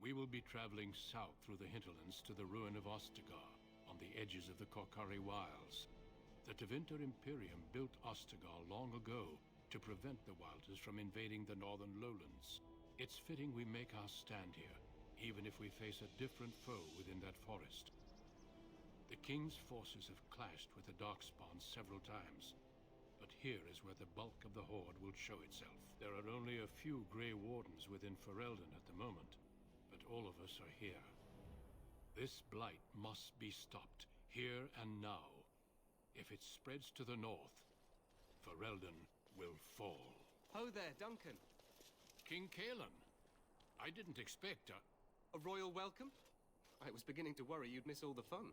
We will be traveling south through the hinterlands to the ruin of Ostagar, on the edges of the Korkari Wilds. The Tevinter Imperium built Ostagar long ago to prevent the Wilders from invading the northern lowlands. It's fitting we make our stand here, even if we face a different foe within that forest. The King's forces have clashed with the Darkspawn several times, but here is where the bulk of the Horde will show itself. There are only a few Grey Wardens within Ferelden at the moment, but all of us are here. This blight must be stopped, here and now. If it spreads to the north, Ferelden will fall. Ho there, Duncan. King Kaelan. I didn't expect a royal welcome? I was beginning to worry you'd miss all the fun.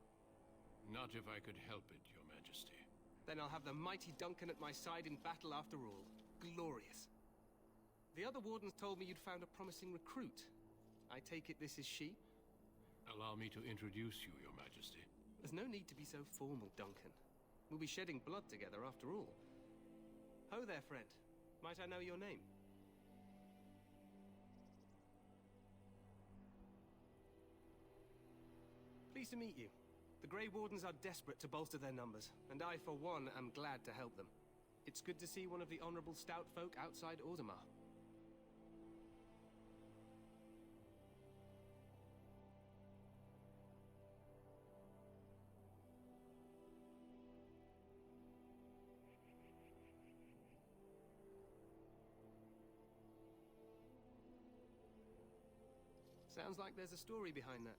Not if I could help it, Your Majesty. Then I'll have the mighty Duncan at my side in battle after all. Glorious. The other wardens told me you'd found a promising recruit. I take it this is she? Allow me to introduce you, Your Majesty. There's no need to be so formal, Duncan. We'll be shedding blood together after all. Ho there, friend. Might I know your name? Pleased to meet you. The Grey Wardens are desperate to bolster their numbers, and I, for one, am glad to help them. It's good to see one of the honorable stout folk outside Orzammar. Sounds like there's a story behind that.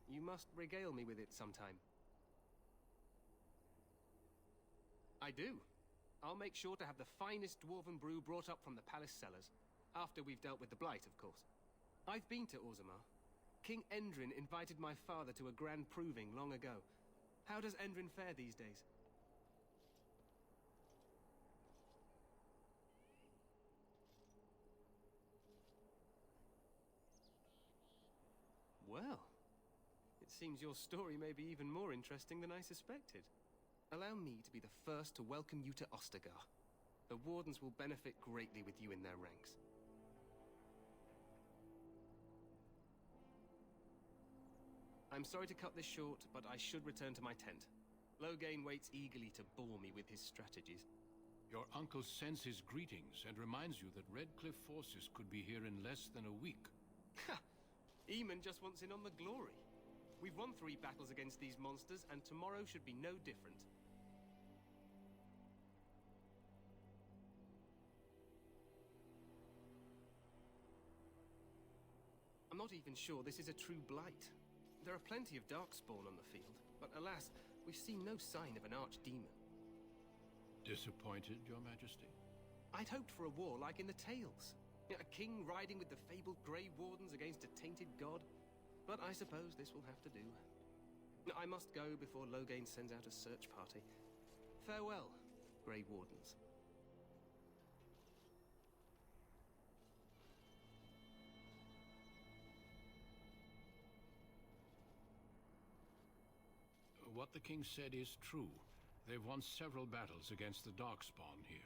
You must regale me with it sometime. I do. I'll make sure to have the finest dwarven brew brought up from the palace cellars. After we've dealt with the blight, of course. I've been to Orzammar. King Endrin invited my father to a grand proving long ago. How does Endrin fare these days? Well, it seems your story may be even more interesting than I suspected. Allow me to be the first to welcome you to Ostagar. The Wardens will benefit greatly with you in their ranks. I'm sorry to cut this short, but I should return to my tent. Loghain waits eagerly to bore me with his strategies. Your uncle sends his greetings and reminds you that Redcliffe forces could be here in less than a week. Ha! Eamon just wants in on the glory. We've won 3 battles against these monsters, and tomorrow should be no different. I'm not even sure this is a true blight. There are plenty of Darkspawn on the field, but alas, we've seen no sign of an archdemon. Disappointed, Your Majesty? I'd hoped for a war like in the tales. A king riding with the fabled Grey Wardens against a tainted god. But I suppose this will have to do. I must go before Loghain sends out a search party. Farewell, Grey Wardens. What the king said is true. They've won several battles against the Darkspawn here.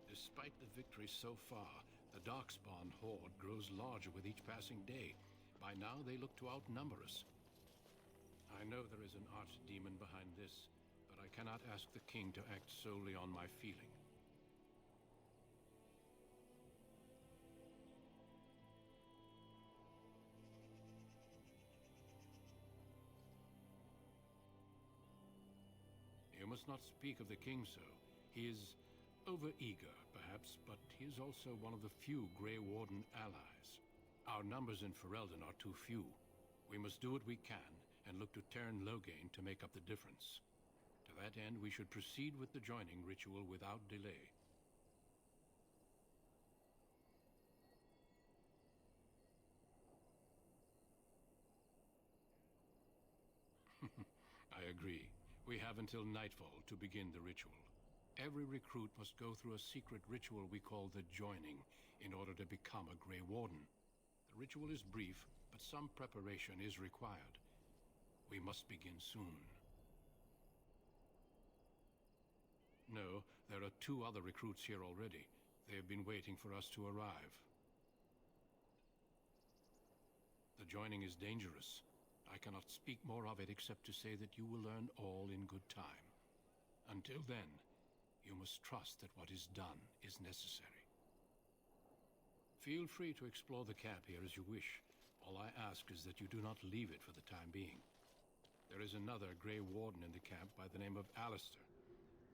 Despite the victory so far, the Darkspawn horde grows larger with each passing day. By now, they look to outnumber us. I know there is an archdemon behind this, but I cannot ask the king to act solely on my feeling. You must not speak of the king so. He is over-eager, perhaps, but he is also one of the few Grey Warden allies. Our numbers in Ferelden are too few. We must do what we can, and look to Teyrn Loghain to make up the difference. To that end, we should proceed with the joining ritual without delay. I agree. We have until nightfall to begin the ritual. Every recruit must go through a secret ritual we call the Joining in order to become a Grey Warden. The ritual is brief, but some preparation is required. We must begin soon. No, There are 2 other recruits here already. They have been waiting for us to arrive. The joining is dangerous. I cannot speak more of it except to say that you will learn all in good time. Until then, you must trust that what is done is necessary. Feel free to explore the camp here as you wish. All I ask is that you do not leave it for the time being. There is another Grey Warden in the camp by the name of Alistair.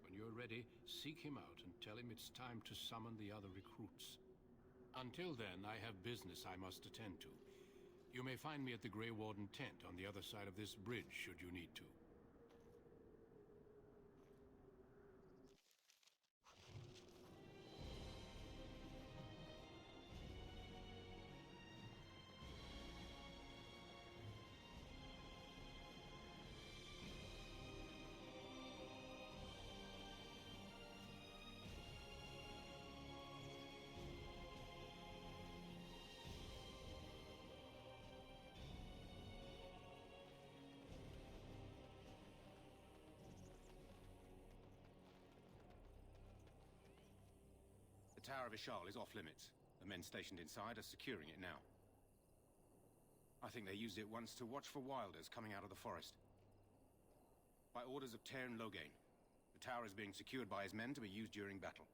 When you're ready, seek him out and tell him it's time to summon the other recruits. Until then, I have business I must attend to. You may find me at the Grey Warden tent on the other side of this bridge, should you need to. The Tower of Ishal is off-limits. The men stationed inside are securing it now. I think they used it once to watch for wilders coming out of the forest. By orders of Tairn Loghain, the tower is being secured by his men to be used during battle.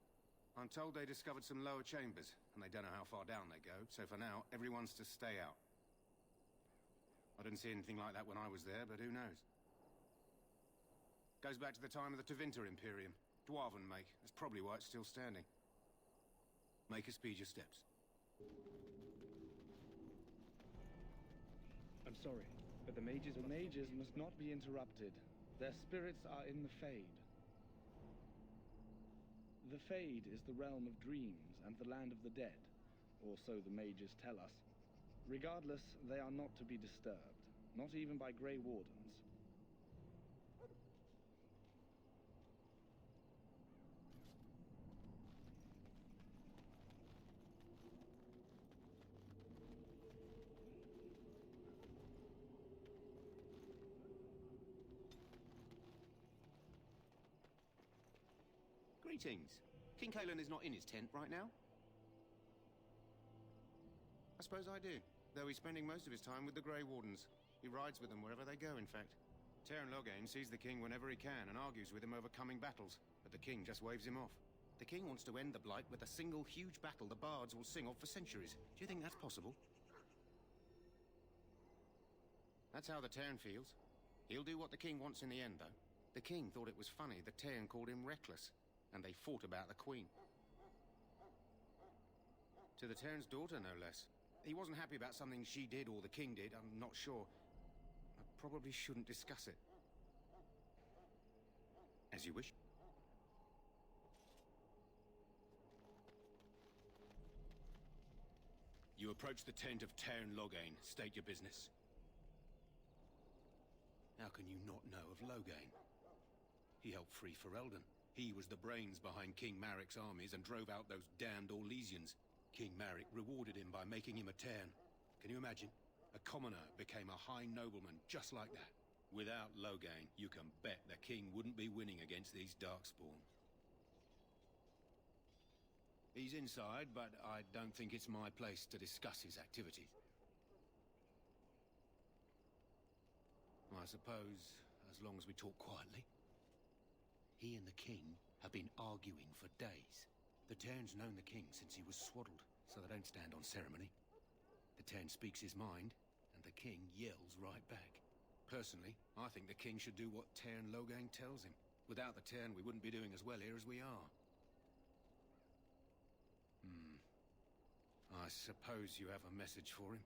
I'm told they discovered some lower chambers, and they don't know how far down they go, so for now, everyone's to stay out. I didn't see anything like that when I was there, but who knows? Goes back to the time of the Tevinter Imperium. Dwarven make. That's probably why it's still standing. Make us speed your steps. I'm sorry, but the mages must not be interrupted. Their spirits are in the Fade. The Fade is the realm of dreams and the land of the dead, or so the mages tell us. Regardless, they are not to be disturbed, not even by Grey Wardens. Greetings. King Cailan is not in his tent right now? I suppose I do, though he's spending most of his time with the Grey Wardens. He rides with them wherever they go, in fact. Tairn Loghain sees the king whenever he can and argues with him over coming battles, but the king just waves him off. The king wants to end the Blight with a single huge battle the bards will sing of for centuries. Do you think that's possible? That's how the Tairn feels. He'll do what the king wants in the end, though. The king thought it was funny that Tairn called him reckless, and they fought about the queen. To the Tairn's daughter, no less. He wasn't happy about something she did or the king did, I'm not sure. I probably shouldn't discuss it. As you wish. You approach the tent of Tairn Loghain. State your business. How can you not know of Loghain? He helped free Ferelden. He was the brains behind King Maric's armies and drove out those damned Orlesians. King Maric rewarded him by making him a Tairn. Can you imagine? A commoner became a high nobleman just like that. Without Loghain, you can bet the king wouldn't be winning against these Darkspawn. He's inside, but I don't think it's my place to discuss his activities. I suppose, as long as we talk quietly. He and the king have been arguing for days. The Tairn's known the king since he was swaddled, so they don't stand on ceremony. The Tairn speaks his mind, and the king yells right back. Personally, I think the king should do what Tairn Loghain tells him. Without the Tairn, we wouldn't be doing as well here as we are. I suppose you have a message for him.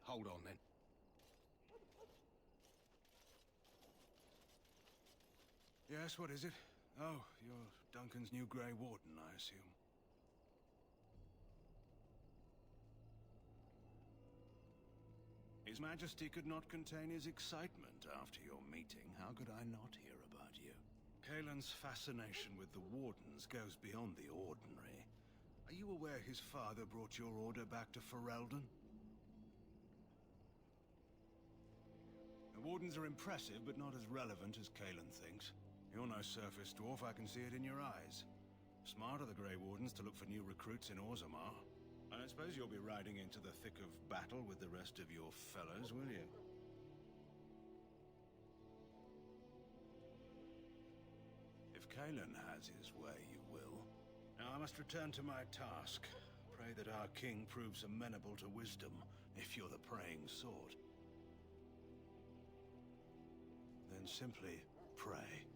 Hold on, then. Yes, what is it? Oh, you're Duncan's new Grey Warden, I assume. His Majesty could not contain his excitement after your meeting. How could I not hear about you? Cailan's fascination with the Wardens goes beyond the ordinary. Are you aware his father brought your order back to Ferelden? The Wardens are impressive, but not as relevant as Cailan thinks. You're no surface dwarf, I can see it in your eyes. Smart of the Grey Wardens to look for new recruits in Orzammar. I don't suppose you'll be riding into the thick of battle with the rest of your fellows, will you? If Kalen has his way, you will. Now I must return to my task. Pray that our king proves amenable to wisdom, if you're the praying sort. Then simply pray.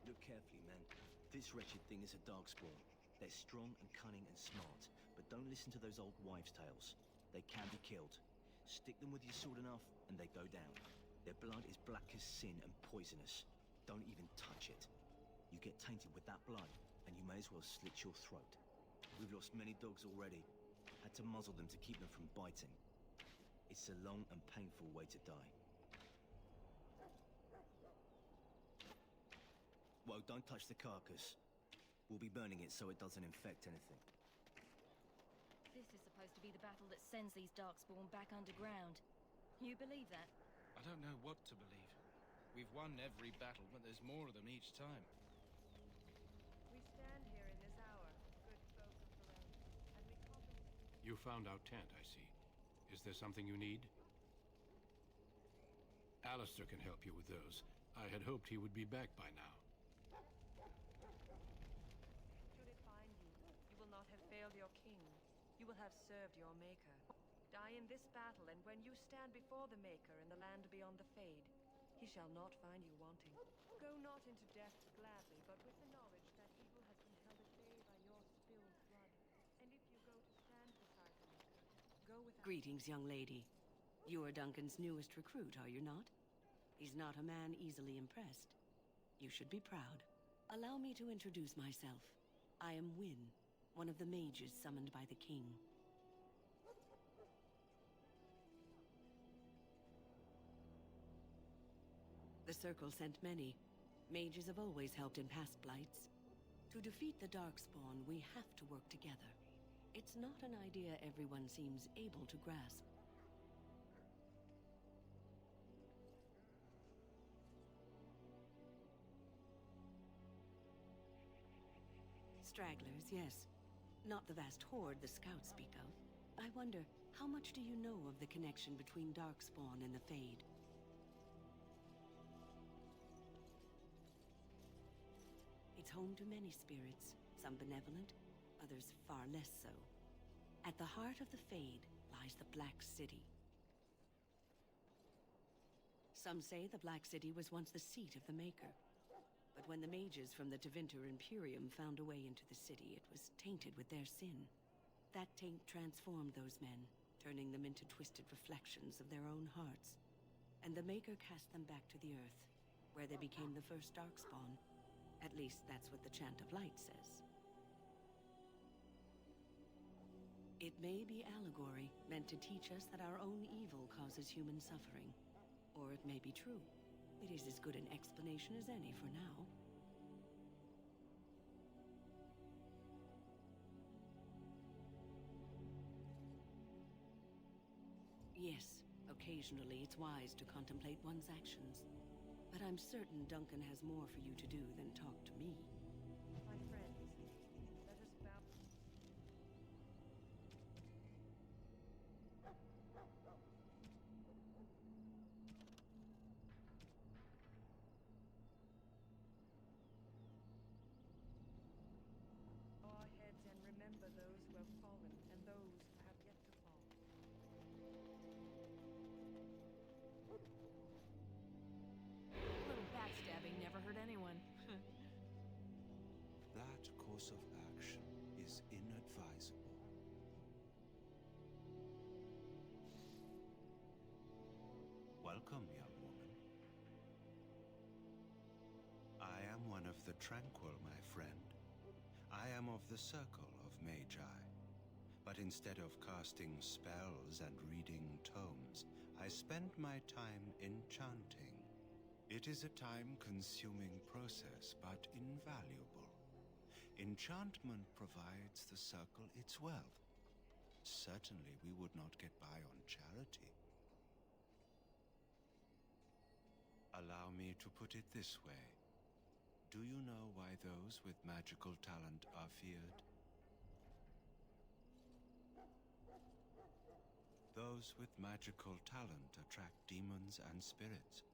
Look carefully, man. This wretched thing is a darkspawn. They're strong and cunning and smart, but don't listen to those old wives' tales. They can be killed. Stick them with your sword enough, and they go down. Their blood is black as sin and poisonous. Don't even touch it. You get tainted with that blood, and you may as well slit your throat. We've lost many dogs already. Had to muzzle them to keep them from biting. It's a long and painful way to die. Well, don't touch the carcass. We'll be burning it so it doesn't infect anything. This is supposed to be the battle that sends these darkspawn back underground. You believe that? I don't know what to believe. We've won every battle, but there's more of them each time. We stand here in this hour, good folk of Ferelden, and we contemplate... You found our tent, I see. Is there something you need? Alistair can help you with those. I had hoped he would be back by now. Should it find you, you will not have failed your king. You will have served your maker. Die in this battle, and when you stand before the maker in the land beyond the Fade, he shall not find you wanting. Go not into death gladly, but with the knowledge that evil has been held at bay by your spilled blood. And if you go to stand beside the maker, go without... Greetings, young lady. You are Duncan's newest recruit, are you not? He's not a man easily impressed. You should be proud. Allow me to introduce myself. I am Wynne, one of the mages summoned by the king. The Circle sent many. Mages have always helped in past blights. To defeat the Darkspawn, we have to work together. It's not an idea everyone seems able to grasp. Stragglers, yes. Not the vast horde the scouts speak of. I wonder, how much do you know of the connection between Darkspawn and the Fade? It's home to many spirits, some benevolent, others far less so. At the heart of the Fade lies the Black City. Some say the Black City was once the seat of the Maker. But when the mages from the Tevinter Imperium found a way into the city, it was tainted with their sin. That taint transformed those men, turning them into twisted reflections of their own hearts. And the Maker cast them back to the Earth, where they became the first Darkspawn. At least that's what the Chant of Light says. It may be allegory, meant to teach us that our own evil causes human suffering. Or it may be true. It is as good an explanation as any for now. Yes, occasionally it's wise to contemplate one's actions. But I'm certain Duncan has more for you to do than talk to me. My friends, let us bow... Bow our heads and remember those who have fallen and those who have yet to fall. Little backstabbing never hurt anyone. That course of action is inadvisable. Welcome, young woman. I am one of the Tranquil, my friend. I am of the Circle of Magi. But instead of casting spells and reading tomes, I spend my time enchanting. It is a time-consuming process, but invaluable. Enchantment provides the circle its wealth. Certainly we would not get by on charity. Allow me to put it this way. Do you know why those with magical talent are feared? Those with magical talent attract demons and spirits.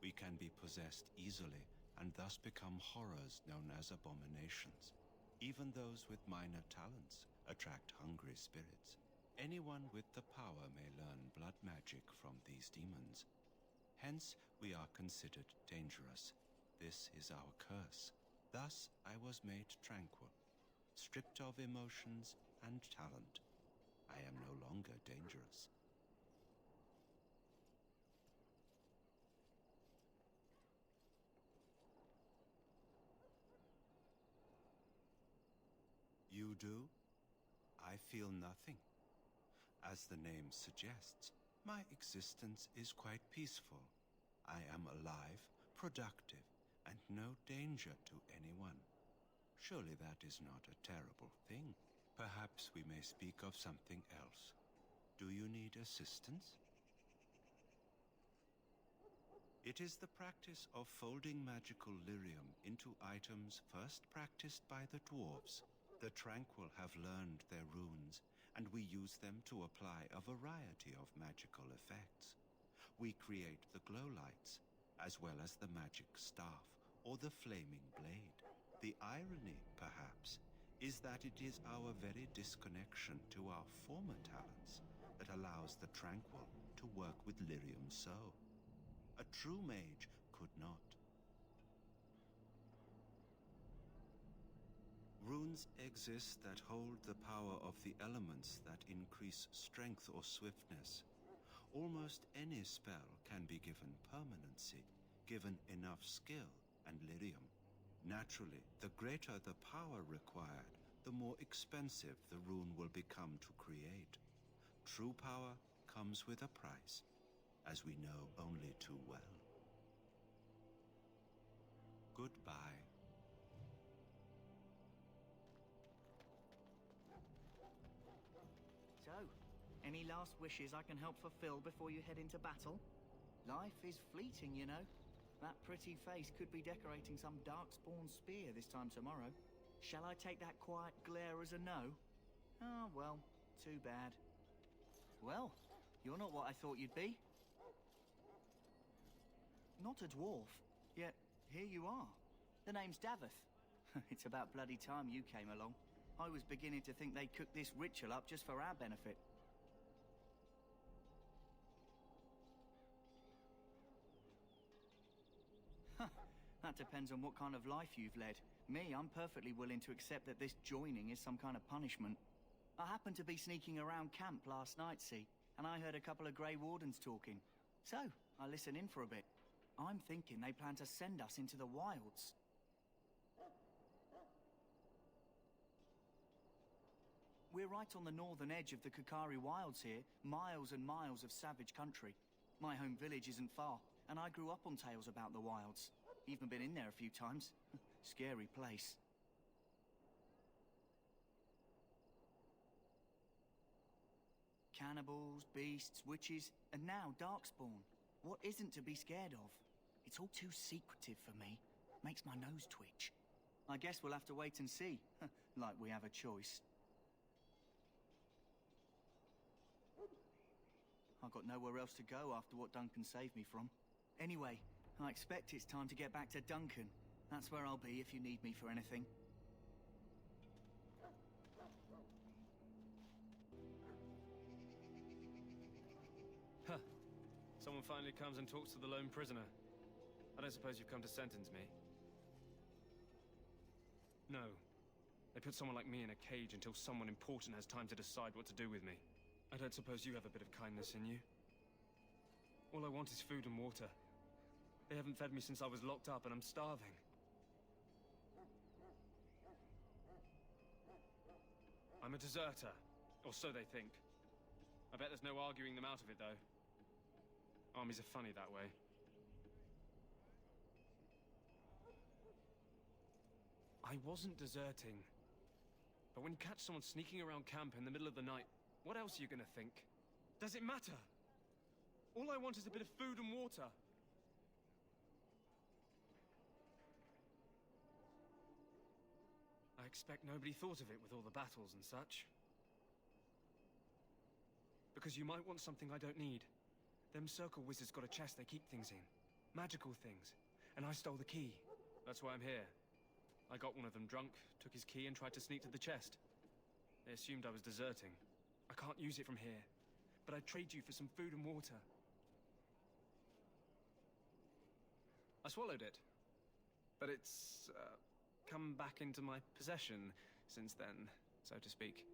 We can be possessed easily and thus become horrors known as abominations. Even those with minor talents attract hungry spirits. Anyone with the power may learn blood magic from these demons. Hence, we are considered dangerous. This is our curse. Thus, I was made tranquil, stripped of emotions and talent. I am no longer dangerous. You do? I feel nothing. As the name suggests, my existence is quite peaceful. I am alive, productive, and no danger to anyone. Surely that is not a terrible thing. Perhaps we may speak of something else. Do you need assistance? It is the practice of folding magical lyrium into items first practiced by the dwarves. The Tranquil have learned their runes, and we use them to apply a variety of magical effects. We create the glow lights, as well as the magic staff, or the flaming blade. The irony, perhaps, is that it is our very disconnection to our former talents that allows the Tranquil to work with lyrium so. A true mage could not. Runes exist that hold the power of the elements that increase strength or swiftness. Almost any spell can be given permanency, given enough skill and lyrium. Naturally, the greater the power required, the more expensive the rune will become to create. True power comes with a price, as we know only too well. Goodbye. So, any last wishes I can help fulfill before you head into battle? Life is fleeting, you know. That pretty face could be decorating some darkspawn spear this time tomorrow. Shall I take that quiet glare as a no? Oh, well, too bad. Well, you're not what I thought you'd be. Not a dwarf, yet here you are. The name's Daveth. It's about bloody time you came along. I was beginning to think they cooked this ritual up just for our benefit. That depends on what kind of life you've led. Me, I'm perfectly willing to accept that this joining is some kind of punishment. I happened to be sneaking around camp last night, see, and I heard a couple of Grey Wardens talking. So, I listened in for a bit. I'm thinking they plan to send us into the wilds. We're right on the northern edge of the Kokari Wilds here, miles and miles of savage country. My home village isn't far, and I grew up on tales about the wilds. Even been in there a few times. Scary place. Cannibals, beasts, witches, and now Darkspawn. What isn't to be scared of? It's all too secretive for me. Makes my nose twitch. I guess we'll have to wait and see. Like we have a choice. I've got nowhere else to go after what Duncan saved me from. Anyway, I expect it's time to get back to Duncan. That's where I'll be if you need me for anything. Huh. Someone finally comes and talks to the lone prisoner. I don't suppose you've come to sentence me? No. They put someone like me in a cage until someone important has time to decide what to do with me. I don't suppose you have a bit of kindness in you? All I want is food and water. They haven't fed me since I was locked up and I'm starving. I'm a deserter, or so they think. I bet there's no arguing them out of it, though. Armies are funny that way. I I wasn't deserting. But when you catch someone sneaking around camp in the middle of the night, what else are you gonna think? Does it matter? All I want is a bit of food and water. I expect nobody thought of it with all the battles and such. Because you might want something I don't need. Them circle wizards got a chest they keep things in. Magical things. And I stole the key. That's why I'm here. I got one of them drunk, took his key and tried to sneak to the chest. They assumed I was deserting. I can't use it from here. But I'd trade you for some food and water. I swallowed it. But it's, come back into my possession since then, so to speak.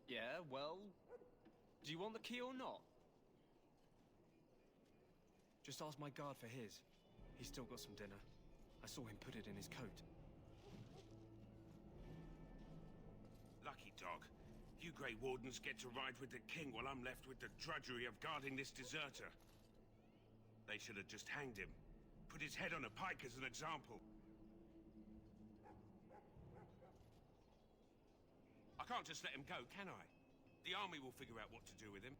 Yeah, well... do you want the key or not? Just ask my guard for his. He's still got some dinner. I saw him put it in his coat. Lucky dog. You Grey Wardens get to ride with the king while I'm left with the drudgery of guarding this deserter. They should have just hanged him. Put his head on a pike as an example. I can't just let him go, can I? The army will figure out what to do with him.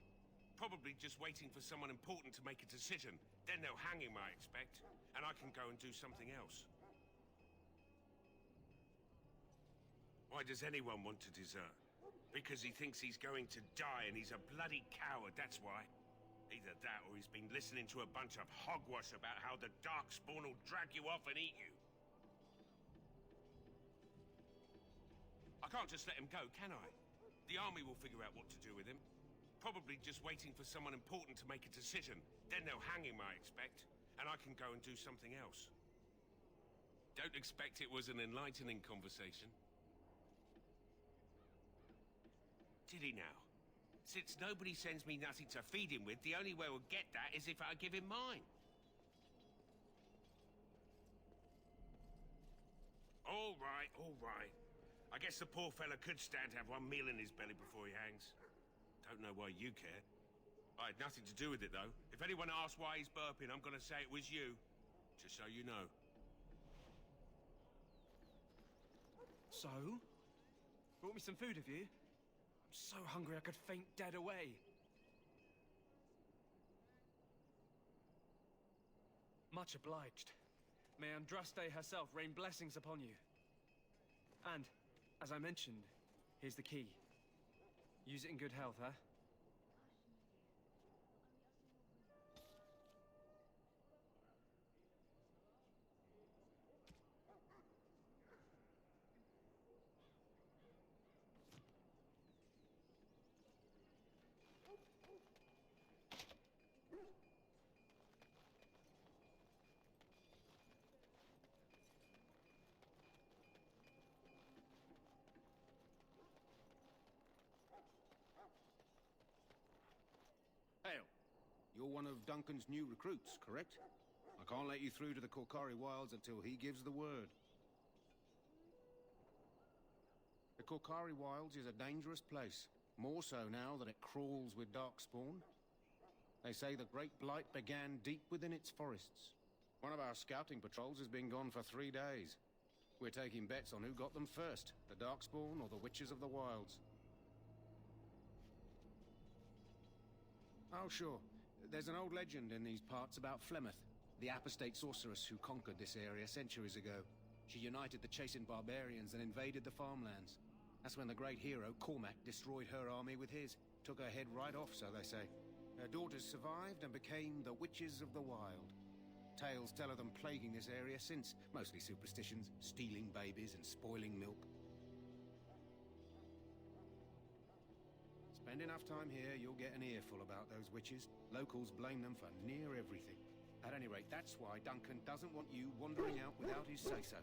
Probably just waiting for someone important to make a decision. Then they'll hang him, I expect. And I can go and do something else. Why does anyone want to desert? Because he thinks he's going to die and he's a bloody coward, that's why. Either that or he's been listening to a bunch of hogwash about how the Darkspawn will drag you off and eat you. I can't just let him go, can I? The army will figure out what to do with him. Probably just waiting for someone important to make a decision. Then they'll hang him, I expect. And I can go and do something else. Don't expect it was an enlightening conversation. Did he now? Since nobody sends me nothing to feed him with, the only way we'll get that is if I give him mine. All right, all right. I guess the poor fella could stand to have one meal in his belly before he hangs. Don't know why you care. I had nothing to do with it, though. If anyone asks why he's burping, I'm gonna say it was you. Just so you know. So? Brought me some food, have you? I'm so hungry I could faint dead away. Much obliged. May Andraste herself rain blessings upon you. And, as I mentioned, here's the key. Use it in good health, huh? You're one of Duncan's new recruits, correct? I can't let you through to the Korkari Wilds until he gives the word. The Korkari Wilds is a dangerous place, more so now that it crawls with Darkspawn. They say the Great Blight began deep within its forests. One of our scouting patrols has been gone for 3 days. We're taking bets on who got them first, the Darkspawn or the Witches of the Wilds. Oh, sure. There's an old legend in these parts about Flemeth, the apostate sorceress who conquered this area centuries ago. She united the chasing barbarians and invaded the farmlands. That's when the great hero, Cormac, destroyed her army with his. Took her head right off, so they say. Her daughters survived and became the Witches of the Wild. Tales tell of them plaguing this area since, mostly superstitions, stealing babies and spoiling milk. Spend enough time here, you'll get an earful about those witches. Locals blame them for near everything. At any rate, that's why Duncan doesn't want you wandering out without his say-so.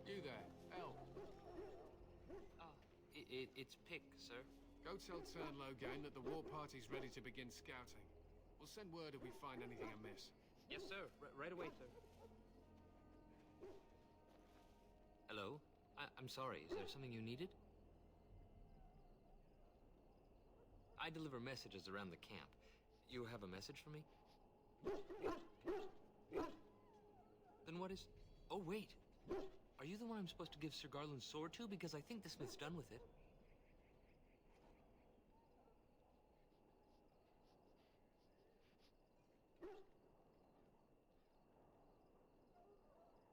You there, Elle. It's Pick, sir. Go tell Logain that the war party's ready to begin scouting. We'll send word if we find anything amiss. Yes, sir. Right away, sir. Hello? I'm sorry, is there something you needed? I deliver messages around the camp. You have a message for me? Then what is... Oh, wait. Are you the one I'm supposed to give Sir Garland's sword to? Because I think the smith's done with it.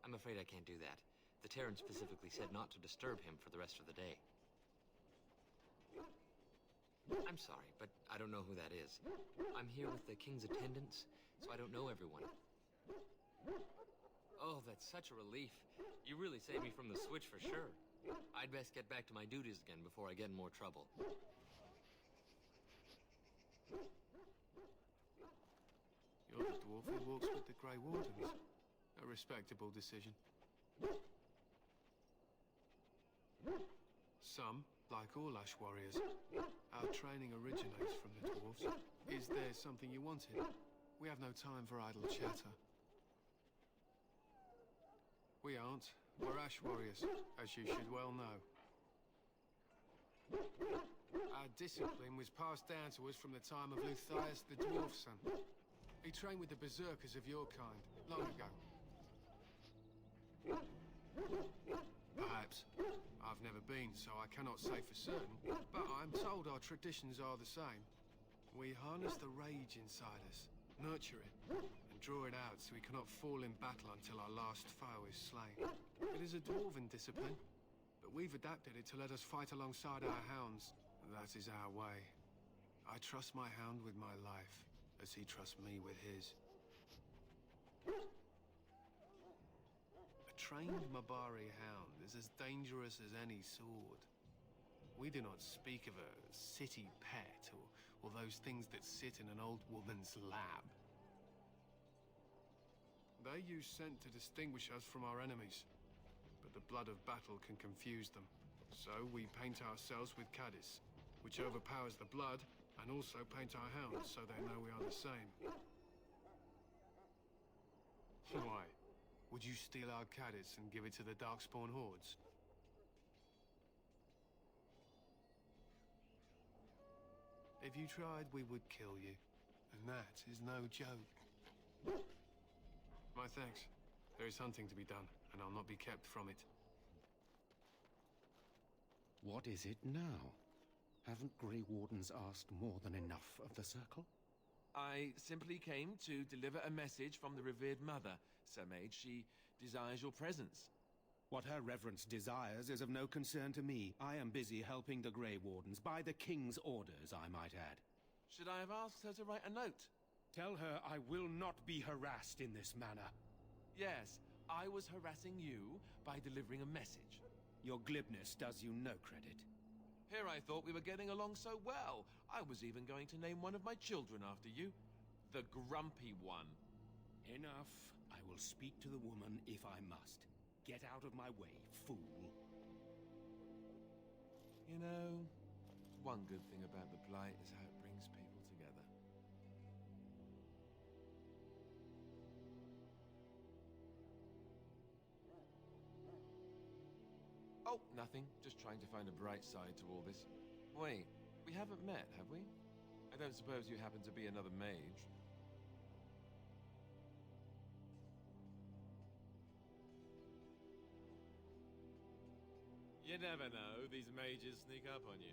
I'm afraid I can't do that. The Terran specifically said not to disturb him for the rest of the day. I'm sorry, but I don't know who that is. I'm here with the king's attendants, so I don't know everyone. Oh, that's such a relief. You really saved me from the switch for sure. I'd best get back to my duties again before I get in more trouble. You're the dwarf who walks with the Grey Wardens. A respectable decision. Some, like all Ash warriors, our training originates from the dwarves. Is there something you wanted? We have no time for idle chatter. We aren't. We're Ash warriors, as you should well know. Our discipline was passed down to us from the time of Luthias the Dwarf Son. He trained with the berserkers of your kind, long ago. Perhaps. I've never been, so I cannot say for certain, but I'm told our traditions are the same. We harness the rage inside us, nurture it, and draw it out so we cannot fall in battle until our last foe is slain. It is a dwarven discipline, but we've adapted it to let us fight alongside our hounds. That is our way. I trust my hound with my life, as he trusts me with his. A trained Mabari hound is as dangerous as any sword. We do not speak of a city pet or those things that sit in an old woman's lap. They use scent to distinguish us from our enemies, but the blood of battle can confuse them. So we paint ourselves with Caddis, which overpowers the blood, and also paint our hounds so they know we are the same. Why? Would you steal our Caddis and give it to the Darkspawn hordes? If you tried, we would kill you. And that is no joke. My thanks. There is hunting to be done, and I'll not be kept from it. What is it now? Haven't Grey Wardens asked more than enough of the Circle? I simply came to deliver a message from the revered mother, Sir Mage. She desires your presence. What her reverence desires is of no concern to me. I am busy helping the Grey Wardens, by the King's orders, I might add. Should I have asked her to write a note? Tell her I will not be harassed in this manner. Yes, I was harassing you by delivering a message. Your glibness does you no credit. Here I thought we were getting along so well. I was even going to name one of my children after you. The Grumpy One. Enough. I will speak to the woman if I must. Get out of my way, fool. You know, one good thing about the Blight is how it brings people together. Oh, nothing. Just trying to find a bright side to all this. Wait, we haven't met, have we? I don't suppose you happen to be another mage? You never know, these mages sneak up on you.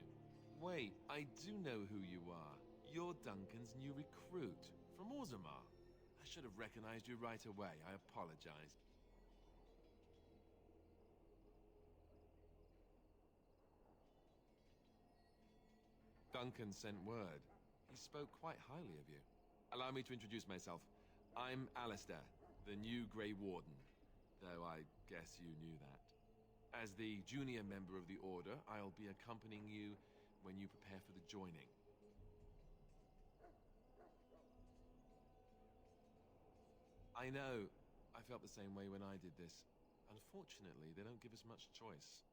Wait, I do know who you are. You're Duncan's new recruit, from Orzammar. I should have recognized you right away. I apologize. Duncan sent word. He spoke quite highly of you. Allow me to introduce myself. I'm Alistair, the new Grey Warden. Though I guess you knew that. As the junior member of the Order, I'll be accompanying you when you prepare for the joining. I know. I felt the same way when I did this. Unfortunately, they don't give us much choice.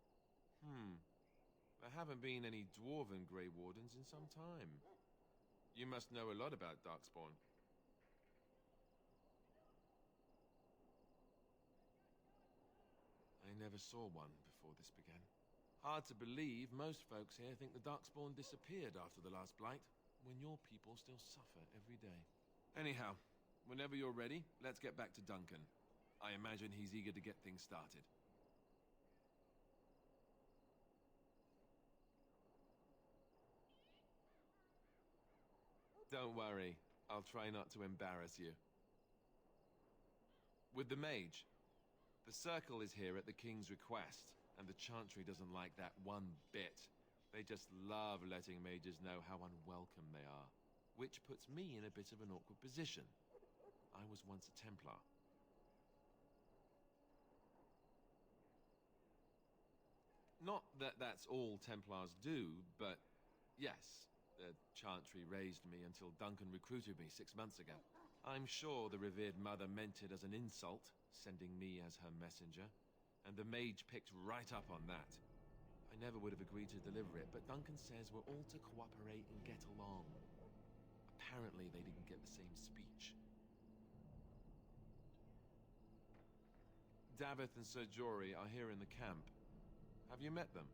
There haven't been any Dwarven Grey Wardens in some time. You must know a lot about Darkspawn. never saw one before this began. Hard to believe most folks here think the Darkspawn disappeared after the last blight, when your people still suffer every day. Anyhow, whenever you're ready, let's get back to Duncan. I imagine he's eager to get things started. Don't worry, I'll try not to embarrass you. With the mage, the Circle is here at the King's request, and the Chantry doesn't like that one bit. They just love letting mages know how unwelcome they are, which puts me in a bit of an awkward position. I was once a Templar. Not that that's all Templars do, but yes. The Chantry raised me until Duncan recruited me 6 months ago. I'm sure the revered mother meant it as an insult, sending me as her messenger, and the mage picked right up on that. I never would have agreed to deliver it, but Duncan says we're all to cooperate and get along. Apparently they didn't get the same speech. Davith and Sir Jory are here in the camp. Have you met them?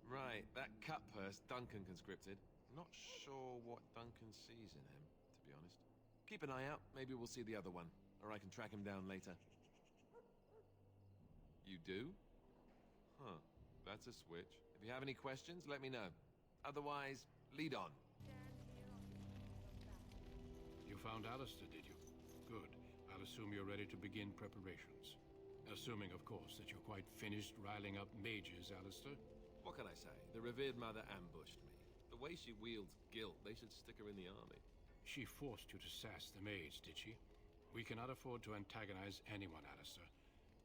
Right, that cut purse Duncan conscripted. Not sure what Duncan sees in him, to be honest. Keep an eye out, maybe we'll see the other one, or I can track him down later. You do? Huh, that's a switch. If you have any questions, let me know. Otherwise, lead on. You found Alistair, did you? Good. I'll assume you're ready to begin preparations. Assuming, of course, that you're quite finished riling up mages, Alistair. What can I say? The revered mother ambushed me. The way she wields guilt, they should stick her in the army. She forced you to sass the mage, did she? We cannot afford to antagonize anyone, Alistair.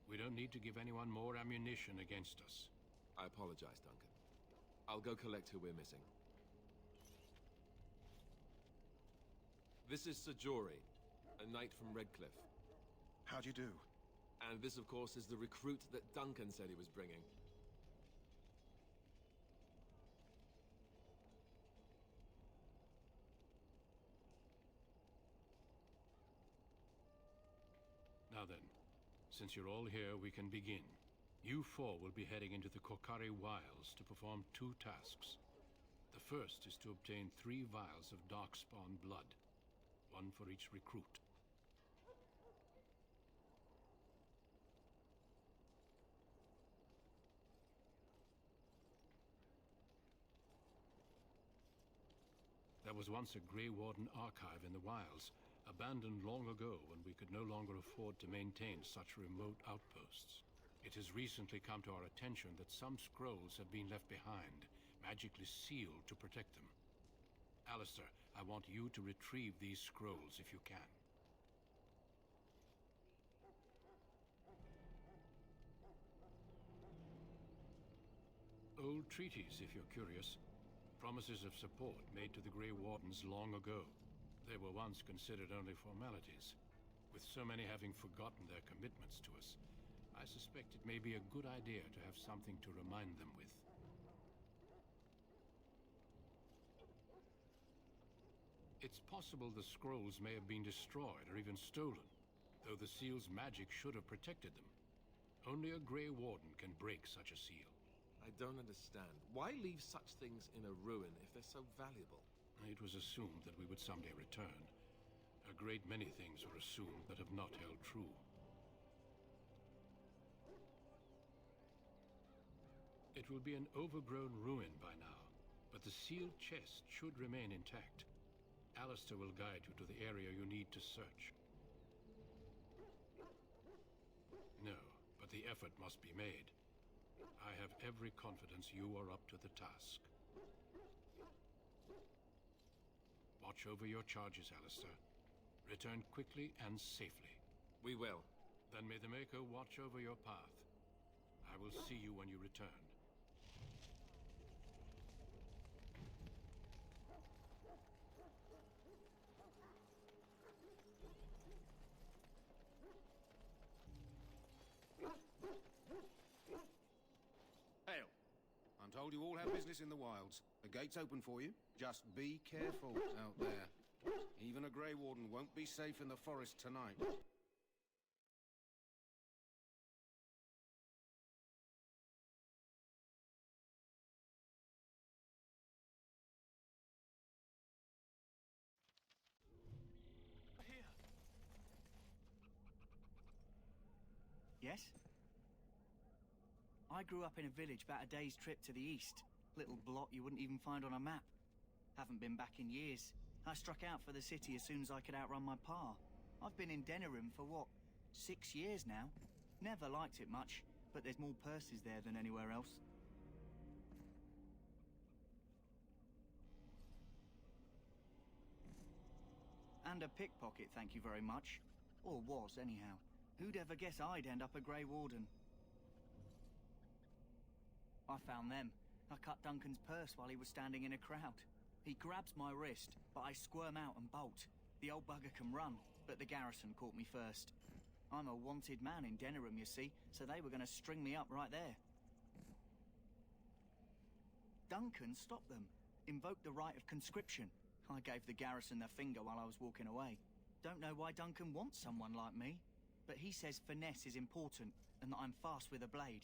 We don't need to give anyone more ammunition against us. I apologize, Duncan. I'll go collect who we're missing. This is Sir Jory, a knight from Redcliffe. How'd you do? And this, of course, is the recruit that Duncan said he was bringing. Now then, since you're all here, we can begin. You four will be heading into the Korcari Wilds to perform 2 tasks. The first is to obtain 3 vials of Darkspawn blood, 1 for each recruit. There was once a Grey Warden archive in the wilds, abandoned long ago when we could no longer afford to maintain such remote outposts. It has recently come to our attention that some scrolls have been left behind, magically sealed to protect them. Alistair, I want you to retrieve these scrolls if you can. Old treaties, if you're curious. Promises of support made to the Grey Wardens long ago. They were once considered only formalities. With so many having forgotten their commitments to us, I suspect it may be a good idea to have something to remind them with. It's possible the scrolls may have been destroyed or even stolen, though the seal's magic should have protected them. Only a Grey Warden can break such a seal. I don't understand. Why leave such things in a ruin if they're so valuable? It was assumed that we would someday return. A great many things were assumed that have not held true. It will be an overgrown ruin by now, but the sealed chest should remain intact. Alistair will guide you to the area you need to search. No, but the effort must be made. I have every confidence you are up to the task. Watch over your charges, Alistair. Return quickly and safely. We will. Then may the Maker watch over your path. I will see you when you return. Hail. I'm told you all have business in the wilds. The gate's open for you. Just be careful out there. Even a Grey Warden won't be safe in the forest tonight. Yes? I grew up in a village about a day's trip to the east. Little blot you wouldn't even find on a map. Haven't been back in years. I struck out for the city as soon as I could outrun my pa. I've been in Denerim for what, 6 years now? Never liked it much, but there's more purses there than anywhere else. And a pickpocket, thank you very much. Or was, anyhow. Who'd ever guess I'd end up a Grey Warden? I found them. I cut Duncan's purse while he was standing in a crowd. He grabs my wrist, but I squirm out and bolt. The old bugger can run, but the garrison caught me first. I'm a wanted man in Denerim, you see, so they were going to string me up right there. Duncan stopped them, invoked the right of conscription. I gave the garrison the finger while I was walking away. Don't know why Duncan wants someone like me, but he says finesse is important and that I'm fast with a blade.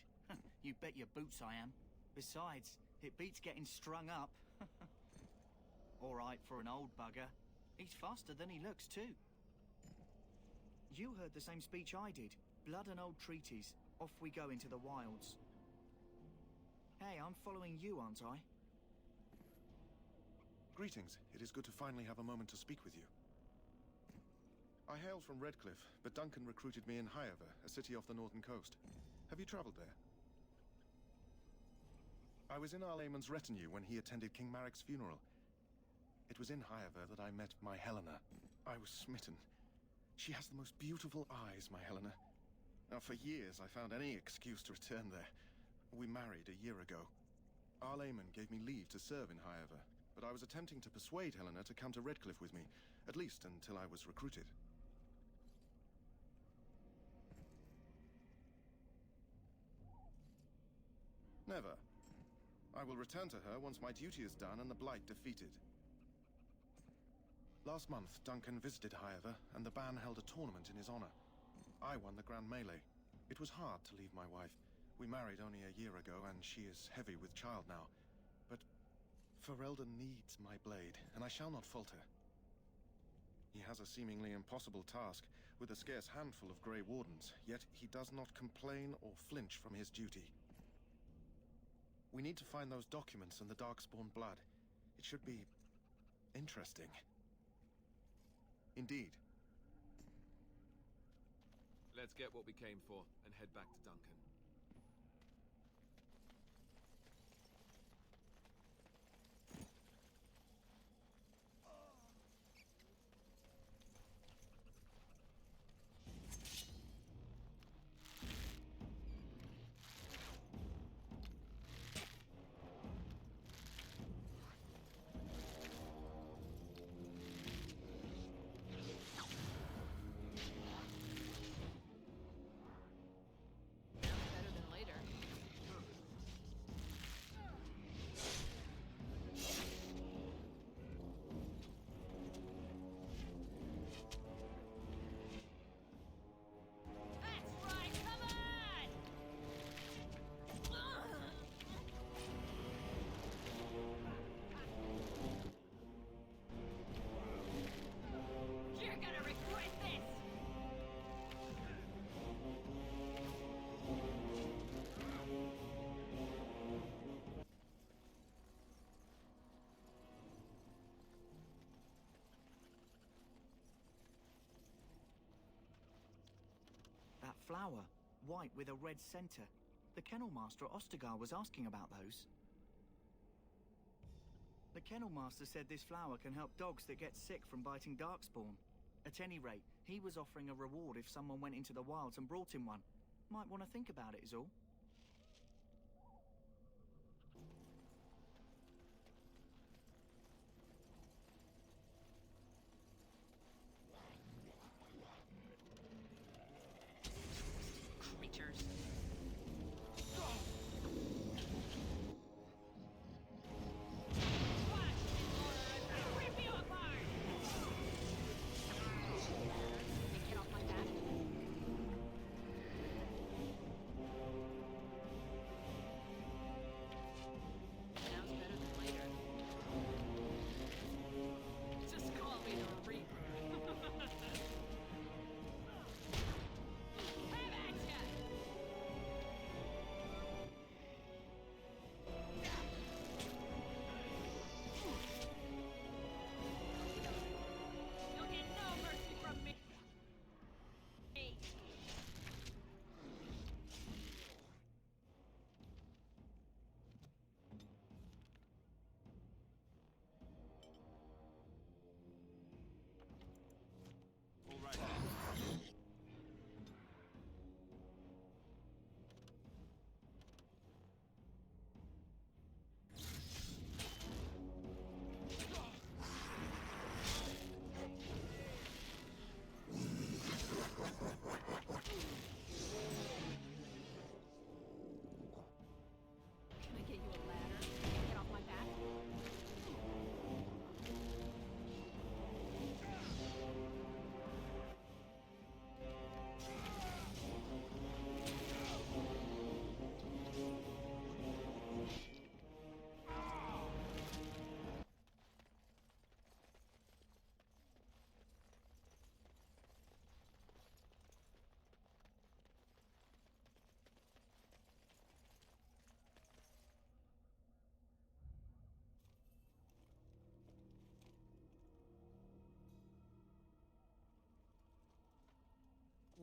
You bet your boots I am. Besides, it beats getting strung up. All right for an old bugger. He's faster than he looks, too. You heard the same speech I did. Blood and old treaties. Off we go into the wilds. Hey, I'm following you, aren't I? Greetings. It is good to finally have a moment to speak with you. I hail from Redcliffe, but Duncan recruited me in Highover, a city off the northern coast. Have you traveled there? I was in Arlayman's retinue when he attended King Maric's funeral. It was in Highover that I met my Helena. I was smitten. She has the most beautiful eyes, my Helena. Now, for years, I found any excuse to return there. We married a year ago. Arlayman gave me leave to serve in Highover, but I was attempting to persuade Helena to come to Redcliffe with me, at least until I was recruited. Never. I will return to her once my duty is done and the Blight defeated. Last month, Duncan visited Highover, and the band held a tournament in his honor. I won the Grand Melee. It was hard to leave my wife. We married only a year ago, and she is heavy with child now. But Ferelden needs my blade, and I shall not falter. He has a seemingly impossible task, with a scarce handful of Grey Wardens, yet he does not complain or flinch from his duty. We need to find those documents and the Darkspawn blood. It should be interesting. Indeed. Let's get what we came for and head back to Duncan. Flower, white with a red center. The Kennel Master at Ostagar was asking about those. The Kennel Master said this flower can help dogs that get sick from biting Darkspawn. At any rate, he was offering a reward if someone went into the wilds and brought him one. Might want to think about it is all.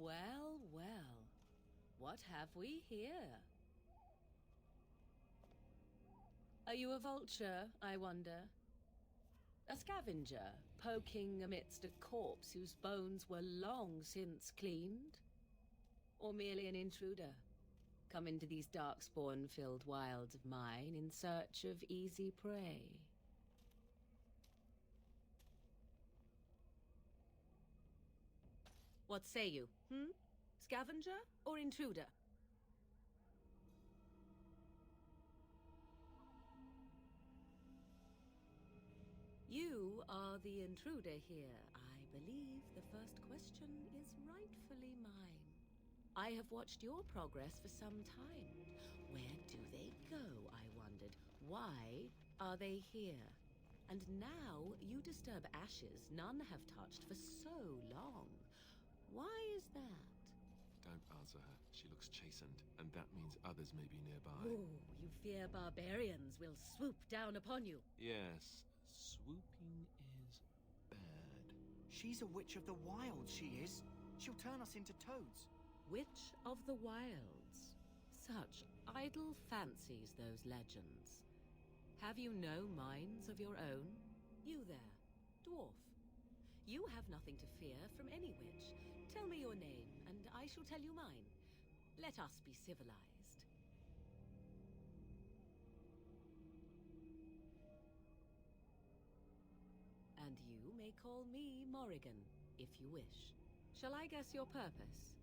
Well, well. What have we here? Are you a vulture, I wonder? A scavenger, poking amidst a corpse whose bones were long since cleaned? Or merely an intruder, come into these darkspawn-filled wilds of mine in search of easy prey? What say you, Scavenger or intruder? You are the intruder here. I believe the first question is rightfully mine. I have watched your progress for some time. Where do they go, I wondered? Why are they here? And now you disturb ashes none have touched for so long. Why is that? Don't answer her. She looks chastened, and that means others may be nearby. Oh, you fear barbarians will swoop down upon you. Yes, swooping is bad. She's a witch of the wilds, she is. She'll turn us into toads. Witch of the wilds. Such idle fancies, those legends. Have you no minds of your own? You there, dwarf. You have nothing to fear from any witch. Tell me your name, and I shall tell you mine. Let us be civilized. And you may call me Morrigan, if you wish. Shall I guess your purpose?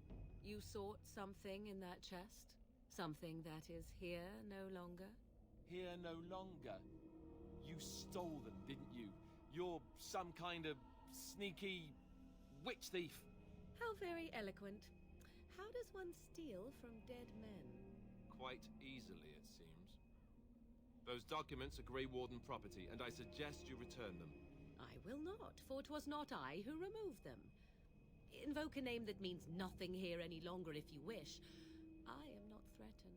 You sought something in that chest? Something that is here no longer? Here no longer. You stole them, didn't you? You're some kind of sneaky witch thief. How very eloquent. How does one steal from dead men? Quite easily, it seems. Those documents are Grey Warden property, and I suggest you return them. I will not, for 'twas not I who removed them. Invoke a name that means nothing here any longer if you wish. I am not threatened.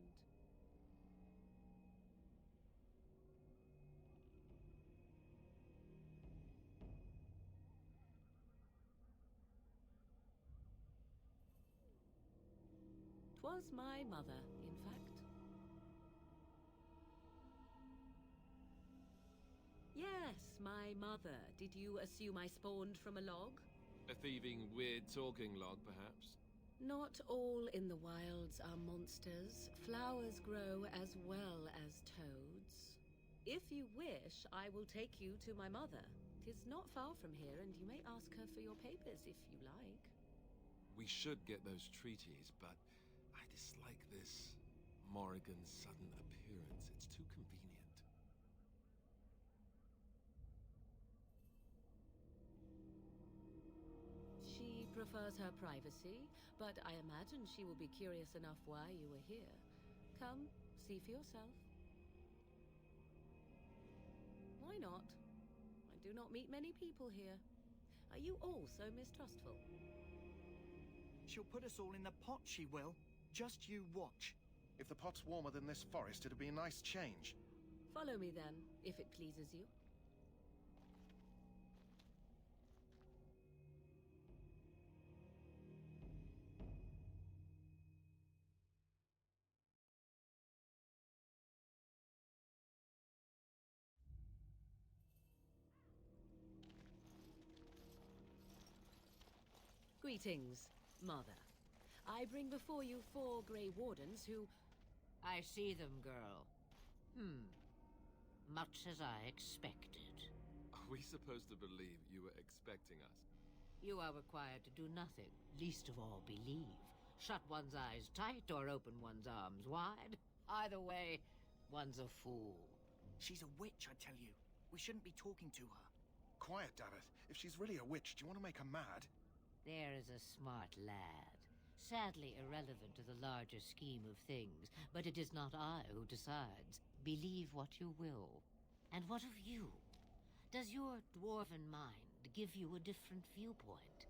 Was my mother, in fact. Yes, my mother. Did you assume I spawned from a log? A thieving, weird-talking log, perhaps? Not all in the wilds are monsters. Flowers grow as well as toads. If you wish, I will take you to my mother. 'Tis not far from here, and you may ask her for your papers if you like. We should get those treaties, but I dislike this Morrigan's sudden appearance. It's too convenient. She prefers her privacy, but I imagine she will be curious enough why you were here. Come, see for yourself. Why not? I do not meet many people here. Are you all so mistrustful? She'll put us all in the pot, she will. Just you watch. If the pot's warmer than this forest, it'd be a nice change. Follow me then, if it pleases you. Greetings, Mother. I bring before you 4 Grey Wardens who... I see them, girl. Much as I expected. Are we supposed to believe you were expecting us? You are required to do nothing, least of all believe. Shut one's eyes tight or open one's arms wide. Either way, one's a fool. She's a witch, I tell you. We shouldn't be talking to her. Quiet, Davith. If she's really a witch, do you want to make her mad? There is a smart lad. Sadly irrelevant to the larger scheme of things, but it is not I who decides. Believe what you will. And what of you? Does your dwarven mind give you a different viewpoint?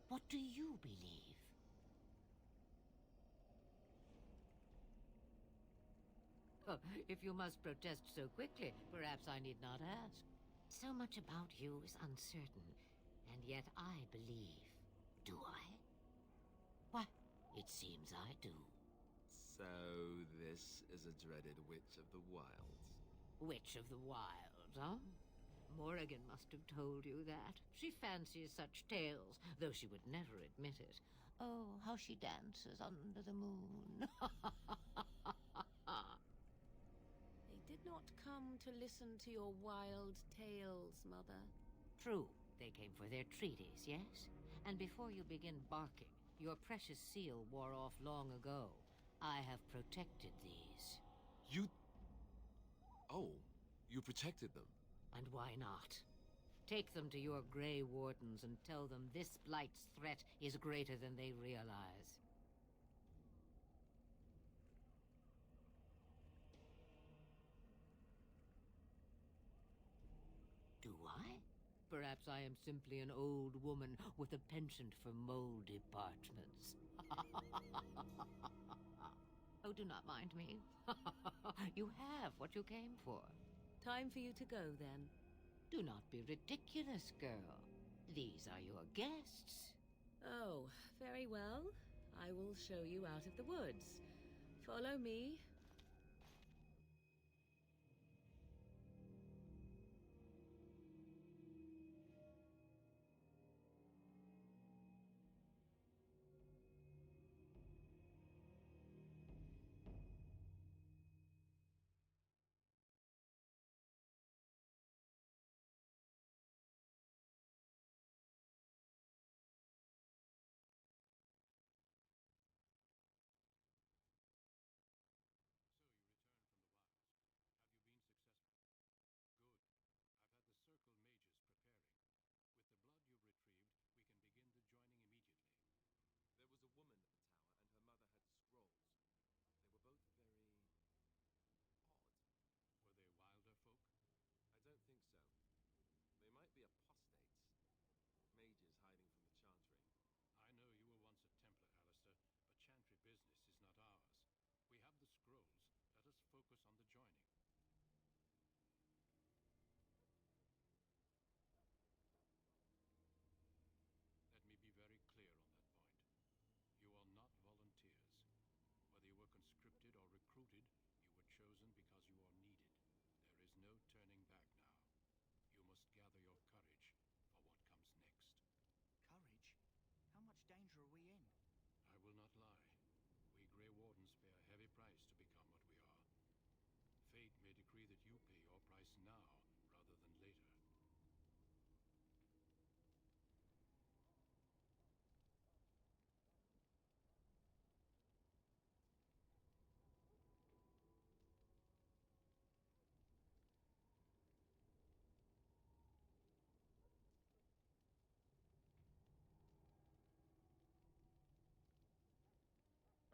What do you believe? Oh, if you must protest so quickly, perhaps I need not ask. So much about you is uncertain, and yet I believe. Do I? Why, It seems I do. So, this is a dreaded Witch of the Wilds. Witch of the Wilds, huh? Morrigan must have told you that. She fancies such tales, though she would never admit it. Oh, how she dances under the moon. They did not come to listen to your wild tales, Mother. True, they came for their treaties, yes? And before you begin barking, your precious seal wore off long ago. I have protected these. You... Oh, you protected them? And why not? Take them to your Grey Wardens and tell them this Blight's threat is greater than they realize. Do I? Perhaps I am simply an old woman with a penchant for moldy parchments. Oh, do not mind me. You have what you came for. Time for you to go, then. Do not be ridiculous, girl. These are your guests. Oh, very well. I will show you out of the woods. Follow me.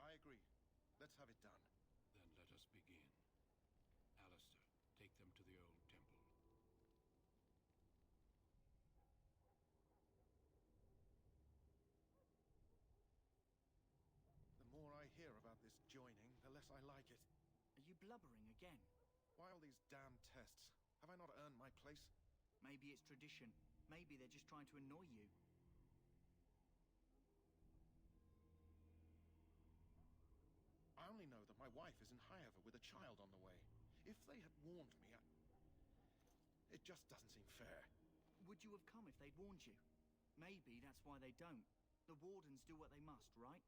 I agree. Let's have it done. Then let us begin. Alistair, take them to the old temple. The more I hear about this joining, the less I like it. Are you blubbering again? Why all these damn tests? Have I not earned my place? Maybe it's tradition. Maybe they're just trying to annoy you. I only know that my wife is in Highover with a child on the way. If they had warned me, it just doesn't seem fair. Would you have come if they'd warned you? Maybe that's why they don't. The Wardens do what they must, right?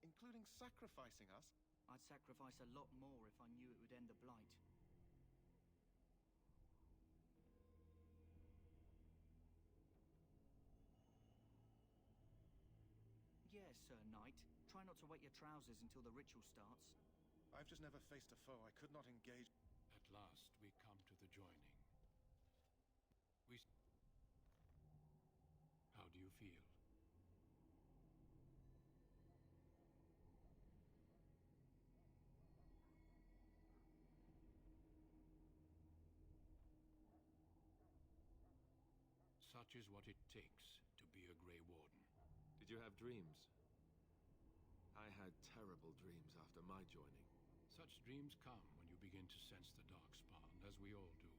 Including sacrificing us? I'd sacrifice a lot more if I knew it would end the Blight. Yes, Sir Knight. Try not to wet your trousers until the ritual starts. I've just never faced a foe I could not engage. At last, we come to the joining. How do you feel? Such is what it takes to be a Grey Warden. Did you have dreams? I had terrible dreams after my joining. Such dreams come when you begin to sense the Darkspawn, as we all do.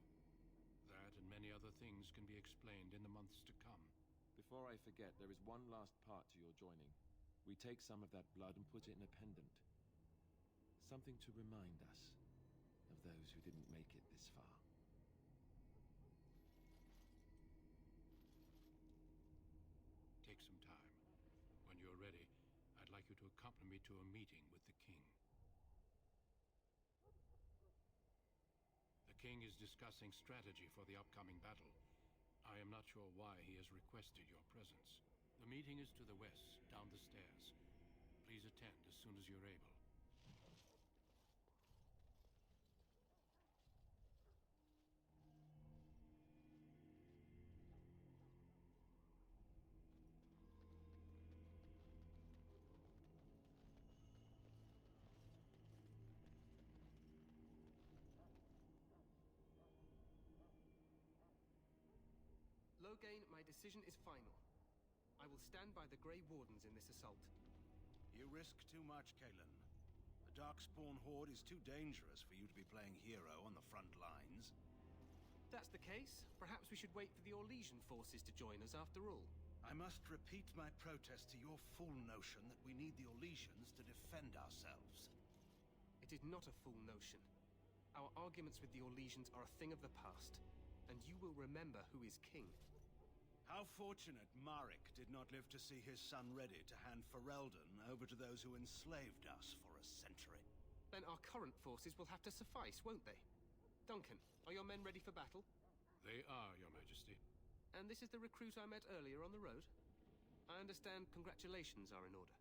That and many other things can be explained in the months to come. Before I forget, there is one last part to your joining. We take some of that blood and put it in a pendant. Something to remind us of those who didn't make it this far. Take some time. When you're ready, I'd like you to accompany me to a meeting with the king. The king is discussing strategy for the upcoming battle. I am not sure why he has requested your presence. The meeting is to the west, down the stairs. Please attend as soon as you're able. Loghain, my decision is final. I will stand by the Grey Wardens in this assault. You risk too much, Kalen. The Darkspawn Horde is too dangerous for you to be playing hero on the front lines. If that's the case, perhaps we should wait for the Orlesian forces to join us after all. I must repeat my protest to your fool notion that we need the Orlesians to defend ourselves. It is not a fool notion. Our arguments with the Orlesians are a thing of the past, and you will remember who is king. How fortunate Marek did not live to see his son ready to hand Ferelden over to those who enslaved us for a century. Then our current forces will have to suffice, won't they? Duncan, are your men ready for battle? They are, Your Majesty. And this is the recruit I met earlier on the road? I understand congratulations are in order.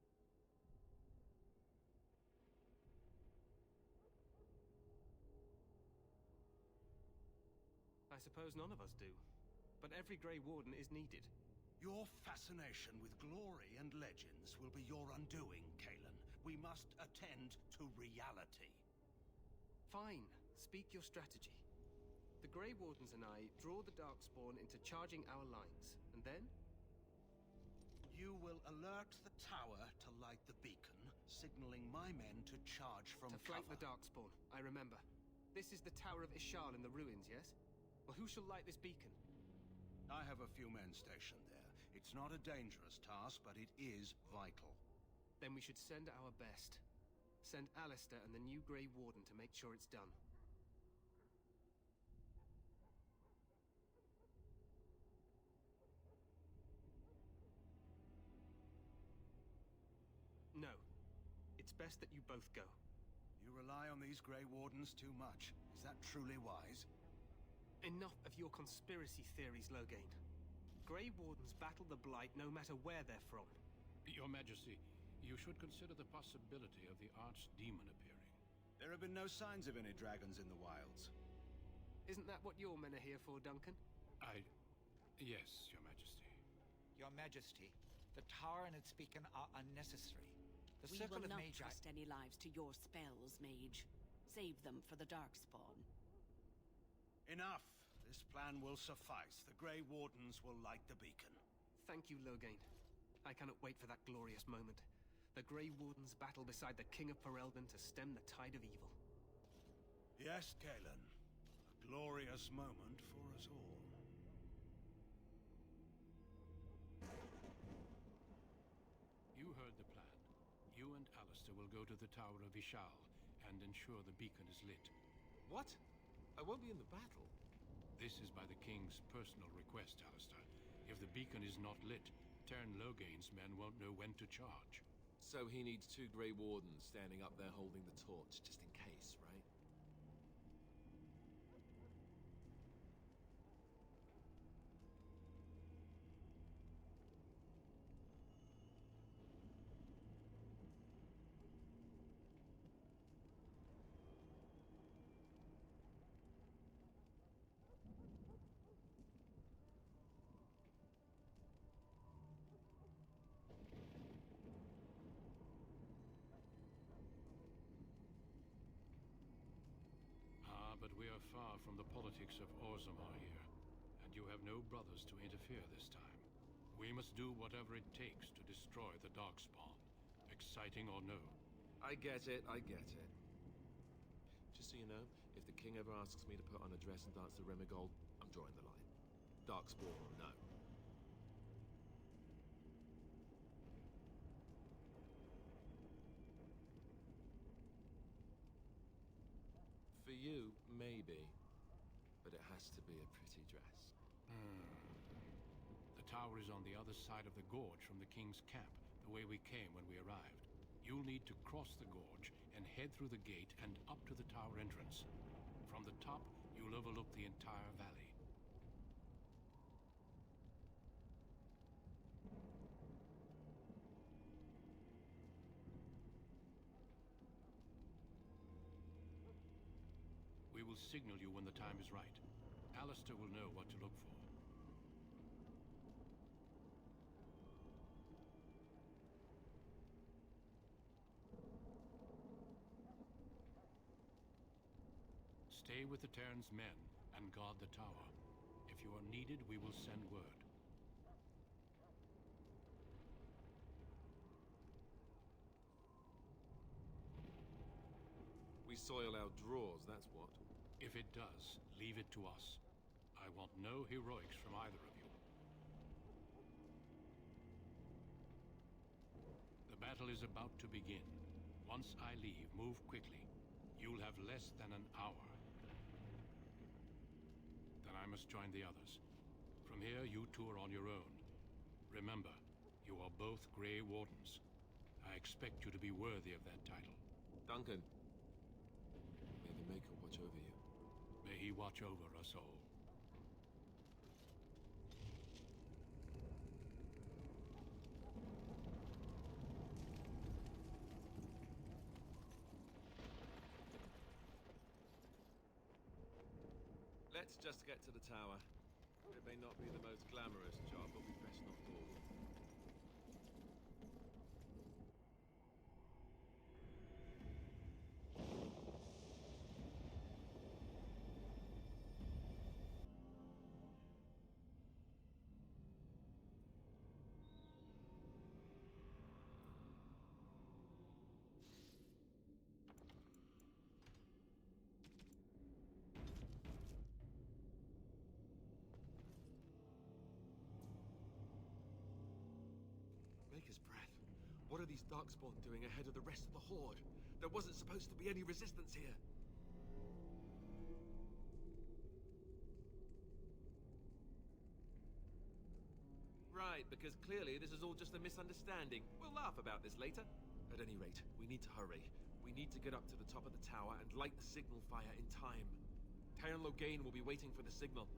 I suppose none of us do. But every Grey Warden is needed. Your fascination with glory and legends will be your undoing, Kalen. We must attend to reality. Fine. Speak your strategy. The Grey Wardens and I draw the Darkspawn into charging our lines, and then? You will alert the tower to light the beacon, signaling my men to charge from To flank cover. the Darkspawn, I remember. This is the Tower of Ishal in the ruins, yes? Well, who shall light this beacon? I have a few men stationed there. It's not a dangerous task, but it is vital. Then we should send our best. Send Alistair and the new Grey Warden to make sure it's done. No. It's best that you both go. You rely on these Grey Wardens too much. Is that truly wise? Enough of your conspiracy theories, Loghain. Grey Wardens battle the Blight no matter where they're from. Your Majesty, you should consider the possibility of the Archdemon appearing. There have been no signs of any dragons in the wilds. Isn't that what your men are here for, Duncan? Yes, Your Majesty. Your Majesty, the tower and its beacon are unnecessary. The We Circle will of not Magi... trust any lives to your spells, Mage. Save them for the Darkspawn. Enough! This plan will suffice. The Grey Wardens will light the beacon. Thank you, Loghain. I cannot wait for that glorious moment. The Grey Wardens battle beside the King of Ferelden to stem the tide of evil. Yes, Kalen. A glorious moment for us all. You heard the plan. You and Alistair will go to the Tower of Ishal and ensure the beacon is lit. What? I won't be in the battle. This is by the King's personal request, Alistair. If the beacon is not lit, Tern Loghain's men won't know when to charge. So he needs 2 Grey Wardens standing up there holding the torch, just in case, right? But we are far from the politics of Orzammar here, and you have no brothers to interfere this time. We must do whatever it takes to destroy the Darkspawn, exciting or no. I get it, I get it. Just so you know, if the king ever asks me to put on a dress and dance the Remigold, I'm drawing the line. Darkspawn, no. you, maybe. But it has to be a pretty dress. The tower is on the other side of the gorge from the king's camp, the way we came when we arrived. You'll need to cross the gorge and head through the gate and up to the tower entrance. From the top, you'll overlook the entire valley. We will signal you when the time is right. Alistair will know what to look for. Stay with the Terran's men and guard the tower. If you are needed, we will send word. We soil our drawers, that's what. If it does, leave it to us. I want no heroics from either of you. The battle is about to begin. Once I leave, move quickly. You'll have less than an hour. Then I must join the others. From here, you two are on your own. Remember, you are both Grey Wardens. I expect you to be worthy of that title. Duncan, may the Maker watch over you. May he watch over us all. Let's just get to the tower. It may not be the most glamorous job, but we best not dawdle. Maker's breath. What are these Darkspawn doing ahead of the rest of the Horde? There wasn't supposed to be any resistance here. Right, because clearly this is all just a misunderstanding. We'll laugh about this later. At any rate, we need to hurry. We need to get up to the top of the tower and light the signal fire in time. Terran Loghain will be waiting for the signal.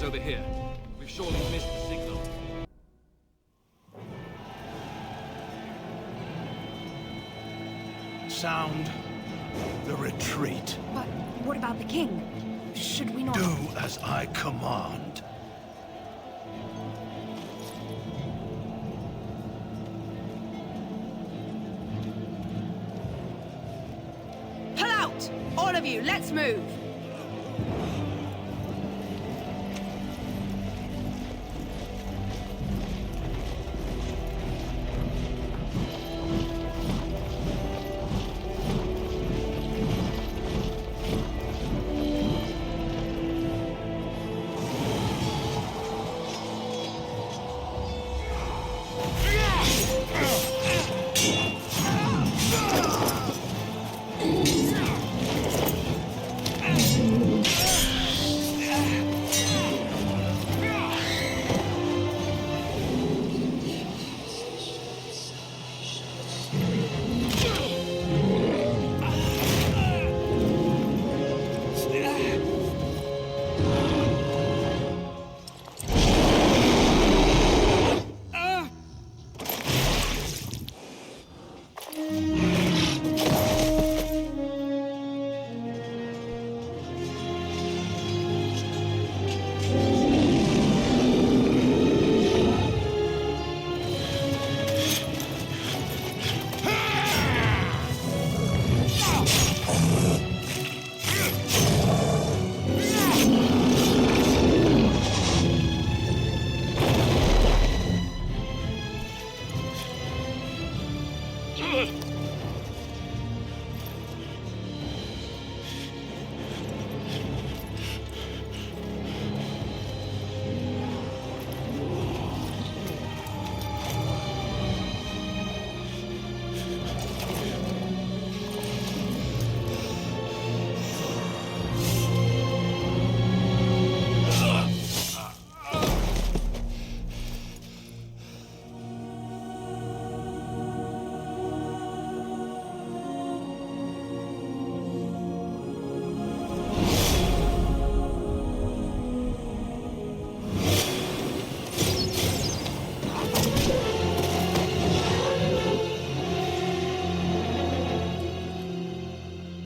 Over here. We've surely missed the signal. Sound the retreat. But what about the king? Should we not... Do as I command. Pull out! All of you, let's move!